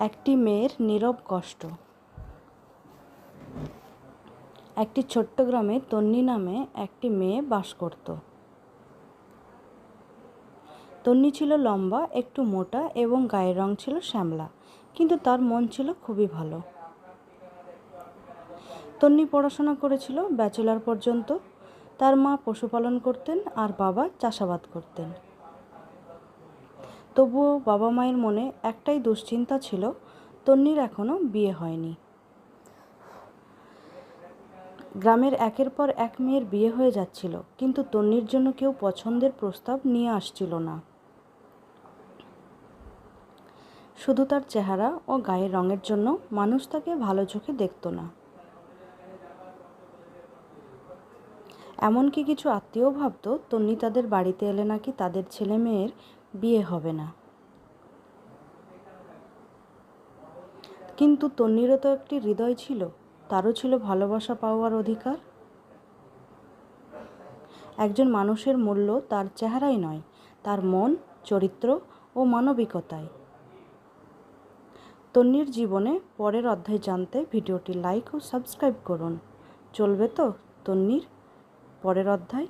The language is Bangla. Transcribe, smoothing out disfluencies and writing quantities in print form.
একটি মেয়ের নীরব কষ্ট। একটি ছোট্ট গ্রামে তন্নি নামে একটি মেয়ে বাস করত। তন্নি ছিল লম্বা, একটু মোটা এবং গায়ের রং ছিল শ্যামলা, কিন্তু তার মন ছিল খুবই ভালো। তন্নি পড়াশোনা করেছিল ব্যাচেলর পর্যন্ত। তার মা পশুপালন করতেন আর বাবা চাষাবাদ করতেন। তবুও বাবা মায়ের মনে একটাই দুশ্চিন্তা ছিল, তন্নির এখনো বিয়ে হয়নি। গ্রামের একের পর এক মেয়ের বিয়ে হয়ে যাচ্ছিল, কিন্তু তন্নির জন্য কেউ পছন্দের প্রস্তাব নিয়ে আসছিল না। শুধু তার চেহারা ও গায়ের রঙের জন্য মানুষ তাকে ভালো চোখে দেখত না। এমনকি কিছু আত্মীয় ভাবত তন্নি তাদের বাড়িতে এলে নাকি তাদের ছেলে মেয়ের বিয়ে হবে না। কিন্তু তন্নিরও তো একটি হৃদয় ছিল, তারও ছিল ভালোবাসা পাওয়ার অধিকার। একজন মানুষের মূল্য তার চেহারাই নয়, তার মন, চরিত্র ও মানবিকতায়। তন্নির জীবনে পরের অধ্যায় জানতে ভিডিওটি লাইক ও সাবস্ক্রাইব করুন। চলবে তো তন্নির পরের অধ্যায়?